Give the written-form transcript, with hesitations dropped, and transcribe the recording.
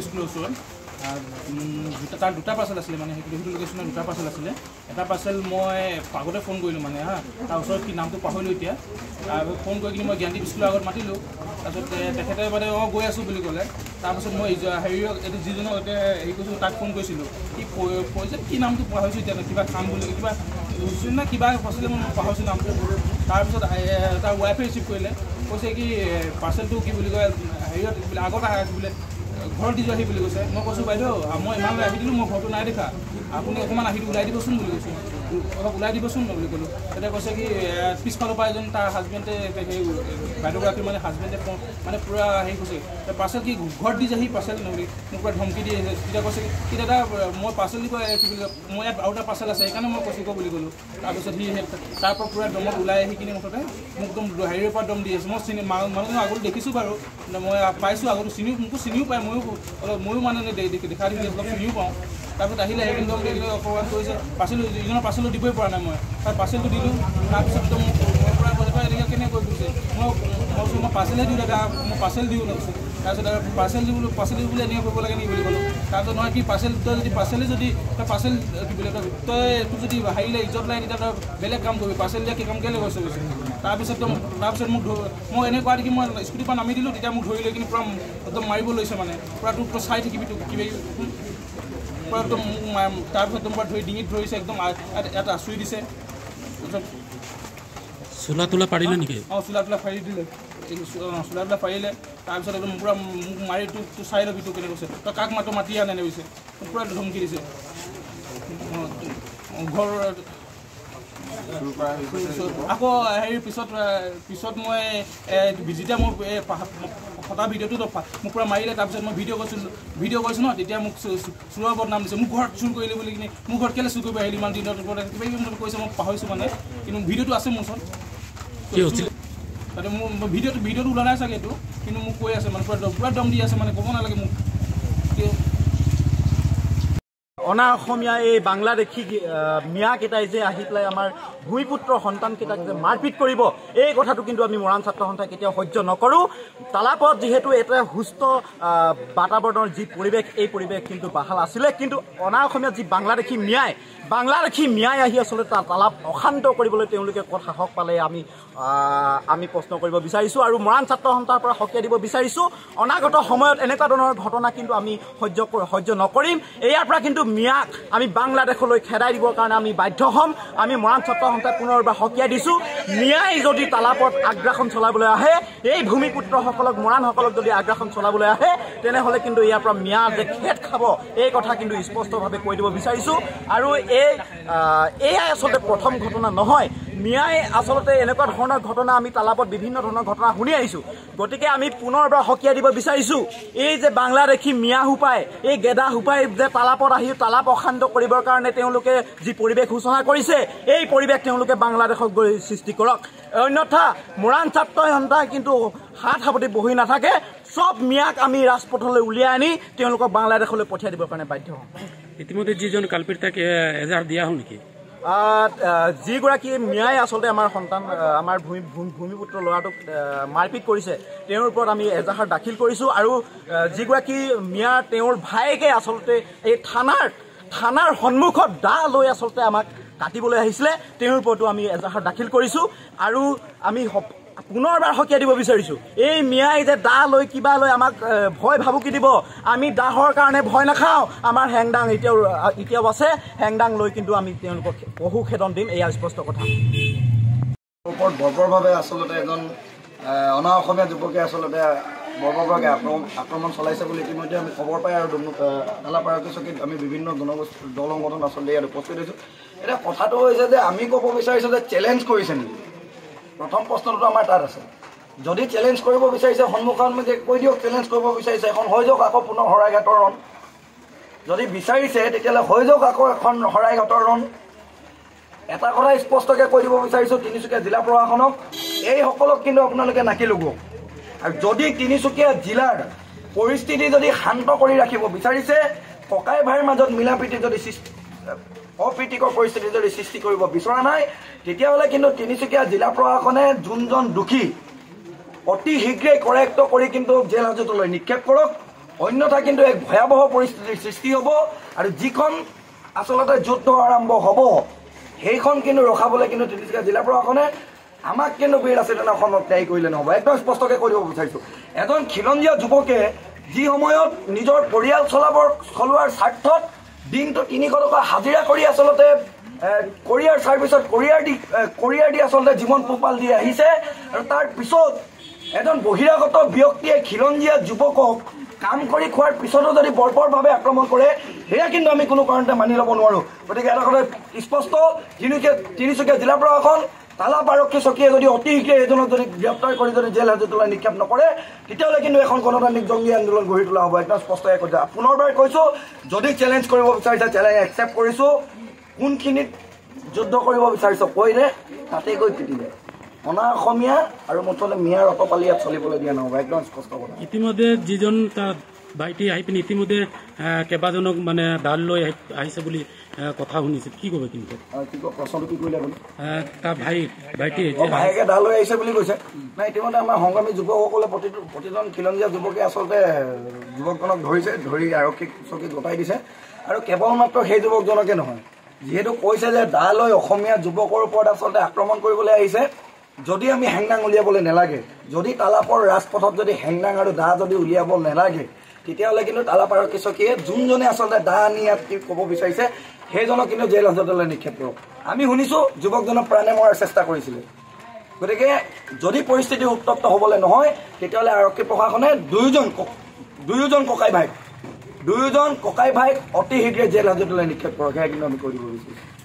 স্কুলৰ ওচৰত তাৰ দুটা পাৰ্চেল আছিলে মানে সেইটো লোকেশ্যনত দুটা পাৰ্চেল আছিলে এটা পাৰ্চেল মই আগতে ফোন কৰিলোঁ মানে তাৰ ওচৰত কি নামটো পাহৰিলোঁ এতিয়া ফোন কৰি কিনি মই জ্ঞানদীপ স্কুলৰ আগত মাতিলোঁ তাৰপিছত তেখেতে মানে গৈ আছোঁ বুলি ক'লে তাৰপিছত মই হেৰিয়ক এইটো যিজনক এতিয়া হেৰি কৰিছোঁ তাক ফোন কৰিছিলোঁ কি কৈছে কি নামটো পাহৰিছোঁ এতিয়া কিবা কাম বুলি কিবা ৰুচিল নে কিবা কৈছিলে মই পাহৰিছোঁ নামটো তাৰপিছত তাৰ ৱাইফে ৰিচিভ কৰিলে কৈছে কি পাৰ্চেলটো কি বুলি কয় হেৰিয়ত আগত বোলে ঘৰত দি যোৱাহি বুলি কৈছে মই কৈছোঁ বাইদেউ মই ইমানলৈ আহি দিলোঁ মই ঘৰটো নাই দেখা আপুনি অকণমান আহি ওলাই দিবচোন বুলি কৈছোঁ অলপ ওলাই দিবচোন বুলি ক'লোঁ তেতিয়া কৈছে কি পিছফালৰ পৰা এজন তাৰ হাজবেণ্ডে সেই বাইদেউগৰাকীৰ মানে হাজবেণ্ডে মানে পূৰা হেৰি কৈছে পাৰ্চেল কি ঘৰত দি যাহি পাৰ্চেল নহ'লে মোক পূৰা ধমকি দি আহিছে তেতিয়া কৈছে কি দাদা মই পাৰ্চেল দিব কি বুলি কয় মই ইয়াত আৰু এটা পাৰ্চেল আছে সেইকাৰণে মই কৈছোঁ বুলি ক'লোঁ তাৰপিছত সি তাৰ পৰা পূৰা দমত ওলাই আহি কিনে মুঠতে মোক একদম হেৰিৰ পৰা দম দি আছে মই মানুহজনক আগতে দেখিছোঁ বাৰু মই পাইছোঁ আগতে মোকো চিনিও পায় ময়ো মানে দেখা দেখি অলপ চিনিও পাওঁ তাৰপিছত আহিলে আহি কিন্তু অপমান কৰিছে পাৰ্চেল ইজনৰ পাৰ্চেলো দিবই পৰা নাই মই তাৰ পাৰ্চেলটো দিলোঁ তাৰপিছত মোক পৰা কৈছে এনেকৈ কেনেকৈ কৈছে মই পাৰ্চেলহে দিওঁ দাদা মই পাৰ্চেল দিওঁ কৈছে তাৰপিছত পাৰ্চেল দিওঁ বুলি এনেকৈ কৰিব লাগে নেকি বুলি ক'লোঁ তাৰপিছত নহয় কি পাৰ্চেল তই যদি পাৰ্চেলে যদি তই পাৰ্চেল কি বুলি তই তোৰ যদি হাৰিলে ইজ্জত লাগে তেতিয়া তই বেলেগ কাম কৰিবি পাৰ্চেল দিয়া কি কাম কেলৈ কৈছে তাৰপিছত মোক মই এনেকুৱা দেখি মই স্কুটিৰ পৰা নামি দিলোঁ তেতিয়া মোক ধৰি লৈ কিনি পূৰা একদম মাৰিব লৈছে মানে পূৰা তোক তই চাই থাকিবি তোক কিবা পূৰা একদম তাৰপিছত একদম পূৰা ধৰি ডিঙিত ধৰিছে একদম ইয়াত আঁচুৰি দিছে তাৰপিছত চোলা তোলা পাৰিলে নেকি চোলা তোলা ফাৰি দিলে চোলা তোলা পাৰিলে তাৰপিছত একদম পূৰা মোক মাৰি তোক চাই ল'বি তোক কেনে কৈছে তই কাক মাতি আনে কৈছে পূৰা ধমকি দিছে ঘৰ আকৌ হেৰি পিছত মই যেতিয়া মোৰ ফটা ভিডিঅ'টো মোক পূৰা মাৰিলে তাৰপিছত মই ভিডিঅ' কৰিছোঁ ন তেতিয়া মোক চোৰৰ বদনাম দিছে মোক ঘৰত চুৰ কৰিলে বুলি কিনে মোৰ ঘৰত কেলৈ চুৰ কৰিব আহিলি ইমান দিনৰ ওপৰত কিবা কিবি কৈছে মই পাহৰিছোঁ মানে কিন্তু ভিডিঅ'টো আছে মোৰ ওচৰত তাতে মোৰ ভিডিঅ'টো ওলোৱা নাই চাগে এইটো কিন্তু মোক কৈ আছে মানে পূৰা দম দি আছে মানে ক'ব নালাগে মোক অনা অসমীয়া এই বাংলাদেশী মিয়াকেইটাই যে আহি পেলাই আমাৰ ভূমিপুত্ৰ সন্তানকেইটাক যে মাৰপিট কৰিব এই কথাটো কিন্তু আমি মৰাণ ছাত্ৰ সন্থাই কেতিয়াও সহ্য নকৰোঁ তালাপত যিহেতু এটা সুস্থ বাতাবৰণৰ যি পৰিৱেশ এই পৰিৱেশ কিন্তু বাহাল আছিলে কিন্তু অনা অসমীয়া যি বাংলাদেশী মিয়াই আহি আচলতে তালাপ অশান্ত কৰিবলৈ তেওঁলোকে ক'ত সাহস পালে আমি প্ৰশ্ন কৰিব বিচাৰিছোঁ আৰু মৰাণ ছাত্ৰ সন্থাৰ পৰা সকীয়াই দিব বিচাৰিছোঁ অনাগত সময়ত এনেকুৱা ধৰণৰ ঘটনা কিন্তু আমি সহ্য নকৰিম ইয়াৰ পৰা কিন্তু মিয়াক আমি বাংলাদেশলৈ খেদাই দিবৰ কাৰণে আমি বাধ্য হ'ম আমি মৰাণ ছাত্ৰ সন্থাই পুনৰবাৰ সকীয়াই দিছোঁ মিয়াই যদি তালাপত আগ্ৰাসন চলাবলৈ আহে এই ভূমিপুত্ৰসকলক মৰাণসকলক যদি আগ্ৰাসন চলাবলৈ আহে তেনেহ'লে কিন্তু ইয়াৰ পৰা মিয়া যে খেদ খাব এই কথা কিন্তু স্পষ্টভাৱে কৈ দিব বিচাৰিছোঁ আৰু এয়াই আচলতে প্ৰথম ঘটনা নহয় মিয়াই আচলতে এনেকুৱা ধৰণৰ ঘটনা আমি তালাপত বিভিন্ন ধৰণৰ ঘটনা শুনি আহিছোঁ গতিকে আমি পুনৰবাৰ সকীয়াই দিব বিচাৰিছোঁ এই যে বাংলাদেশী মিয়া সোপাই এই গেদা সোপাই যে তালাপত আহি তালাপ অশান্ত কৰিবৰ কাৰণে তেওঁলোকে যি পৰিৱেশ সূচনা কৰিছে এই পৰিৱেশ তেওঁলোকে বাংলাদেশক গৈ সৃষ্টি কৰক অন্যথা মৰাণ ছাত্ৰ সন্থাই কিন্তু হাত সাৱটি বহি নাথাকে চব মিয়াক আমি ৰাজপথলৈ উলিয়াই আনি তেওঁলোকক বাংলাদেশলৈ পঠিয়াই দিবৰ কাৰণে বাধ্য হ'ম ইতিমধ্যে যিজন কালপিত তাক এজাহাৰ দিয়া হ'ল নেকি যিগৰাকী মিয়াই আচলতে আমাৰ সন্তান আমাৰ ভূমিপুত্ৰ ল'ৰাটোক মাৰপিট কৰিছে তেওঁৰ ওপৰত আমি এজাহাৰ দাখিল কৰিছোঁ আৰু যিগৰাকী মিয়া তেওঁৰ ভায়েকে আচলতে এই থানাৰ সন্মুখত দা লৈ আচলতে আমাক কাটিবলৈ আহিছিলে তেওঁৰ ওপৰতো আমি এজাহাৰ দাখিল কৰিছোঁ আৰু আমি পুনৰবাৰ সকীয়াই দিব বিচাৰিছোঁ এই মিয়াই যে দা লৈ কিবা লৈ আমাক ভয় ভাবুকি দিব আমি দাহৰ কাৰণে ভয় নাখাওঁ আমাৰ হেংদাং এতিয়াও আছে হেংদাং লৈ কিন্তু আমি তেওঁলোকক বহু খেদন দিম এয়া স্পষ্ট কথা ওপৰত বৰ্বৰভাৱে আচলতে এজন অনা অসমীয়া যুৱকে আচলতে বৰ্বৰভাৱে আক্ৰমণ চলাইছে বুলি ইতিমধ্যে আমি খবৰ পাই আৰু ঢালাপাৰাকী চকীত আমি বিভিন্ন জনগোষ্ঠী দল সংগঠন আচলতে ইয়াত উপস্থিত হৈছোঁ এতিয়া কথাটো হৈছে যে আমি ক'ব বিচাৰিছোঁ যে চেলেঞ্জ কৰিছে নেকি প্ৰথম প্ৰশ্নটো আমাৰ তাত আছে যদি চেলেঞ্জ কৰিব বিচাৰিছে সন্মুখত কৈ দিয়ক চেলেঞ্জ কৰিব বিচাৰিছে এখন হৈ যাওক আকৌ পুনৰ শৰাইঘাটৰ ৰণ যদি বিচাৰিছে তেতিয়াহ'লে হৈ যাওক আকৌ এখন শৰাইঘাটৰ ৰণ এটা কথা স্পষ্টকৈ কৈ দিব বিচাৰিছোঁ তিনিচুকীয়া জিলা প্ৰশাসনক এইসকলক কিন্তু আপোনালোকে নাকি লগাওক আৰু যদি তিনিচুকীয়া জিলাৰ পৰিস্থিতি যদি শান্ত কৰি ৰাখিব বিচাৰিছে ককাই ভাইৰ মাজত মিলা প্ৰীতি যদি অপ্ৰীতিকৰ পৰিস্থিতি যদি সৃষ্টি কৰিব বিচৰা নাই তেতিয়াহ'লে কিন্তু তিনিচুকীয়া জিলা প্ৰশাসনে যোনজন দোষী অতি শীঘ্ৰেই কৰেক্ট কৰি কিন্তু জেল হাজতলৈ নিক্ষেপ কৰক অন্যথা কিন্তু এক ভয়াৱহ পৰিস্থিতিৰ সৃষ্টি হ'ব আৰু যিখন আচলতে যুদ্ধ আৰম্ভ হ'ব সেইখন কিন্তু ৰখাবলৈ কিন্তু তিনিচুকীয়া জিলা প্ৰশাসনে আমাক কিন্তু বীৰ চেতনাখনত ত্যাগ কৰিলে নহ'ব। একদম স্পষ্টকৈ কৈ দিব বিচাৰিছোঁ, এজন খিলঞ্জীয়া যুৱকে যি সময়ত নিজৰ পৰিয়াল চলোৱাৰ স্বাৰ্থত দিনটো 300 টকা হাজিৰা কৰি আচলতে কোৰিয়াৰ ছাৰ্ভিচত কোৰিয়াৰ দি আচলতে জীৱন পোহপাল দি আহিছে আৰু তাৰ পিছত এজন বহিৰাগত ব্যক্তিয়ে খিলঞ্জীয়া যুৱকক কাম কৰি খোৱাৰ পিছতো যদি বৰ্বৰভাৱে আক্ৰমণ কৰে সেয়া কিন্তু আমি কোনো কাৰণতে মানি ল'ব নোৱাৰোঁ। গতিকে এটা কথা স্পষ্ট, তিনিচুকীয়া জিলা প্ৰশাসন তালাপ আৰক্ষী চকীয়ে যদি অতি শীঘ্ৰে এজনক যদি গ্ৰেপ্তাৰ কৰি যদি জেল হাজতলৈ নিক্ষেপ নকৰে তেতিয়াহ'লে কিন্তু এখন গণতান্ত্ৰিক জংগী আন্দোলন গঢ়ি তোলা হ'ব। একদম স্পষ্টকৈ কৈছে। পুনৰবাৰ কৈছোঁ, যদি চেলেঞ্জ কৰিব বিচাৰিছে চেলেঞ্জ একচেপ্ট কৰিছোঁ। কোনখিনিত যুদ্ধ কৰিব বিচাৰিছ কৈ দে, তাতে গৈ পিটি দে। অনা অসমীয়া আৰু মুঠতে মিয়াৰ অটপালি ইয়াত চলিবলৈ দিয়া নহ'ব। একদম স্পষ্ট কথা। ইতিমধ্যে যিজন তাৰ ভাইটি আহি পিনে ইতিমধ্যে কেইবাজনক মানে দাল লৈ আহিছে বুলি কথা শুনিছে, কি ক'ব? কিন্তু কি কয় প্ৰশ্নটো কি কৰিলে আপুনি? তাৰ ভাইটি ভায়েকে দাল লৈ আহিছে বুলি কৈছে। নাই, ইতিমধ্যে আমাৰ সংগ্ৰামী যুৱকসকলে প্ৰতিজন খিলঞ্জীয়া যুৱকে আচলতে যুৱকজনক ধৰি আৰক্ষীক চকীত গতাই দিছে। আৰু কেৱল মাত্ৰ সেই যুৱকজনকে নহয়, যিহেতু কৈছে যে দা লৈ অসমীয়া যুৱকৰ ওপৰত আচলতে আক্ৰমণ কৰিবলৈ আহিছে, যদি আমি হেংদাং উলিয়াবলৈ নালাগে, যদি তালাপৰ ৰাজপথত যদি হেংদাং আৰু দা যদি উলিয়াব নালাগে তেতিয়াহ'লে কিন্তু তালাপ আৰক্ষী চকীয়ে যোনজনে আচলতে দা আনি ইয়াত কি ক'ব বিচাৰিছে সেইজনক কিন্তু জেল হাজতলৈ নিক্ষেপ কৰক। আমি শুনিছোঁ যুৱকজনক প্ৰাণে মৰাৰ চেষ্টা কৰিছিলে। গতিকে যদি পৰিস্থিতি উত্তপ্ত হ'বলৈ নহয় তেতিয়াহ'লে আৰক্ষী প্ৰশাসনে দুয়োজন ককাই ভাইক অতি শীঘ্ৰে জেল হাজতলৈ নিক্ষেপ কৰক, সেয়া কিন্তু আমি কৈ দিব বিচাৰিছোঁ।